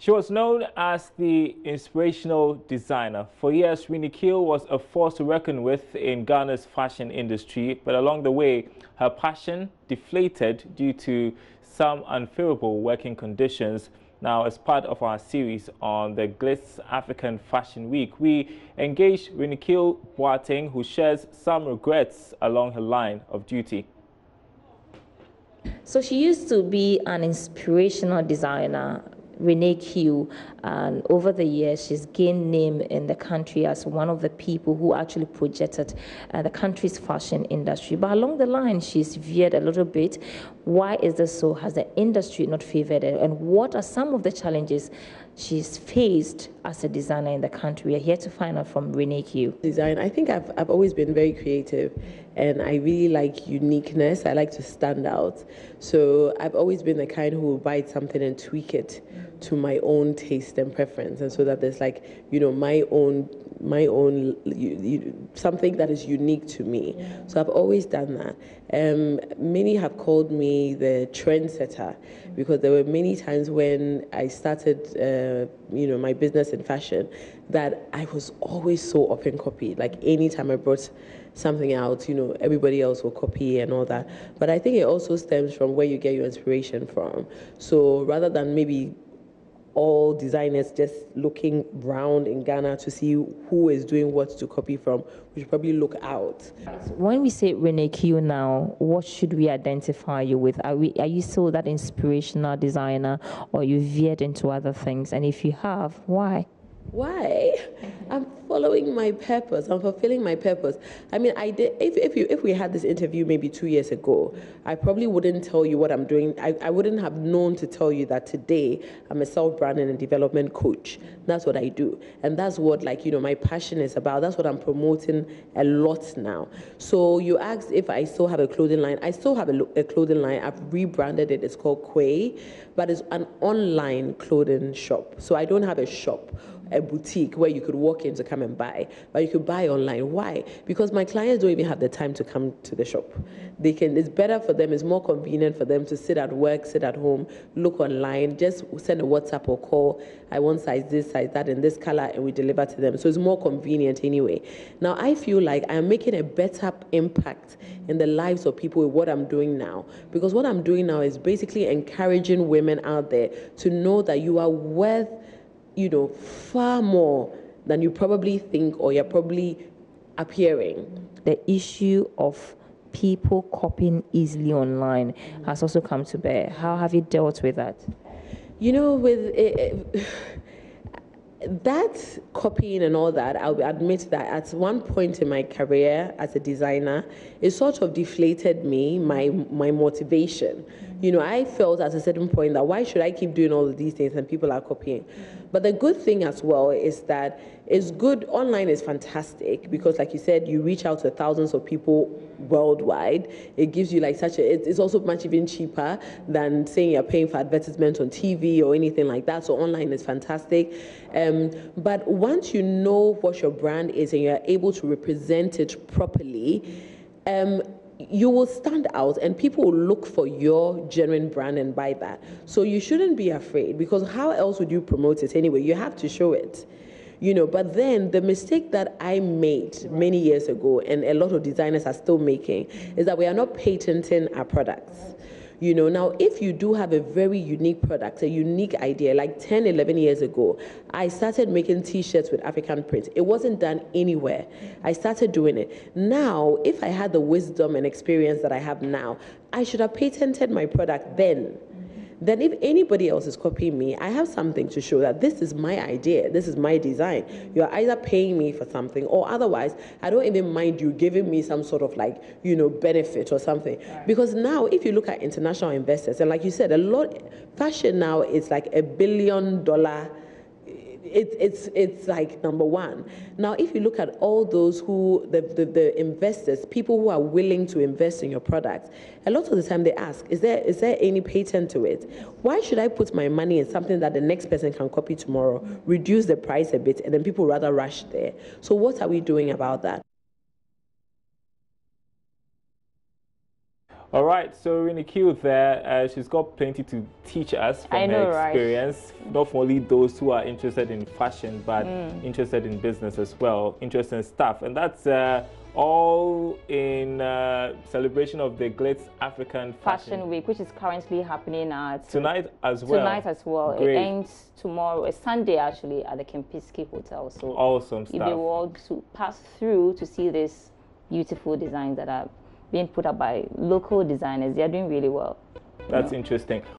She was known as the inspirational designer. For years, Renee Q was a force to reckon with in Ghana's fashion industry, but along the way, her passion deflated due to some unfavorable working conditions. Now, as part of our series on the Glitz African Fashion Week, we engaged Renee Q Boateng, who shares some regrets along her line of duty. So she used to be an inspirational designer, Renee Q, and over the years she's gained name in the country as one of the people who actually projected the country's fashion industry. But along the line she's veered a little bit. Why is this so? Has the industry not favored her? And what are some of the challenges she's faced as a designer in the country? We are here to find out from Renee Q. Design, I think I've always been very creative, and I really like uniqueness. I like to stand out. So I've always been the kind who will buy something and tweak it to my own taste and preference, and so that there's like, you know, my own something that is unique to me. So I've always done that. Many have called me the trendsetter, because there were many times when I started my business in fashion that I was always so up and copy. Like anytime I brought something out, everybody else will copy and all that. But I think it also stems from where you get your inspiration from. So rather than maybe all designers just looking round in Ghana to see who is doing what to copy from, we should probably look out. When we say Renee Q now, what should we identify you with? Are you still that inspirational designer, or you veered into other things? And if you have, why? Why? I'm following my purpose. I'm fulfilling my purpose. I mean, I did. If we had this interview maybe 2 years ago, I probably wouldn't tell you what I'm doing. I wouldn't have known to tell you that today I'm a self-branding and development coach. That's what I do, and that's what my passion is about. That's what I'm promoting a lot now. So you asked if I still have a clothing line. I still have a clothing line. I've rebranded it. It's called Quay, but it's an online clothing shop. So I don't have a shop, a boutique where you could walk in to come and buy, but you could buy online. Why? Because my clients don't even have the time to come to the shop. It's better for them, it's more convenient for them to sit at work, sit at home, look online, just send a WhatsApp or call, I want size this, size that, in this color, and we deliver to them. So it's more convenient anyway. Now I feel like I'm making a better impact in the lives of people with what I'm doing now, because what I'm doing now is basically encouraging women out there to know that you are worth far more than you probably think, or you're probably appearing. The issue of people copying easily online has also come to bear. How have you dealt with that? With that copying and all that, I'll admit that at one point in my career as a designer, it sort of deflated me, my motivation. I felt at a certain point that why should I keep doing all of these things and people are copying? But the good thing as well is that it's good. Online is fantastic because, like you said, you reach out to thousands of people worldwide. It gives you it's also much even cheaper than saying you're paying for advertisements on TV or anything like that. So online is fantastic. But once you know what your brand is and you're able to represent it properly, you will stand out and people will look for your genuine brand and buy that. So you shouldn't be afraid, because how else would you promote it anyway? You have to show it. But then the mistake that I made many years ago, and a lot of designers are still making, is that we are not patenting our products. Now if you do have a very unique product, a unique idea, like 10, 11 years ago, I started making t-shirts with African print. It wasn't done anywhere. I started doing it. Now, if I had the wisdom and experience that I have now, I should have patented my product then. Then if anybody else is copying me, I have something to show that this is my idea, this is my design. You're either paying me for something, or otherwise, I don't even mind you giving me some sort of benefit or something. Because now, if you look at international investors, and like you said, fashion now is like $1 billion. It's like number one. Now, if you look at all those the investors, people who are willing to invest in your products, a lot of the time they ask, is there any patent to it? Why should I put my money in something that the next person can copy tomorrow, reduce the price a bit, and then people rather rush there? So what are we doing about that? All right, so Renee Q there, she's got plenty to teach us from her experience. Right? Not only those who are interested in fashion, but interested in business as well, interested in stuff. And that's all in celebration of the Glitz African Fashion Week, which is currently happening tonight as well. Tonight as well. Great. It ends tomorrow. It's Sunday actually at the Kempinski Hotel. So awesome stuff. You'll be able to pass through to see these beautiful designs that are being put up by local designers. They are doing really well. That's interesting.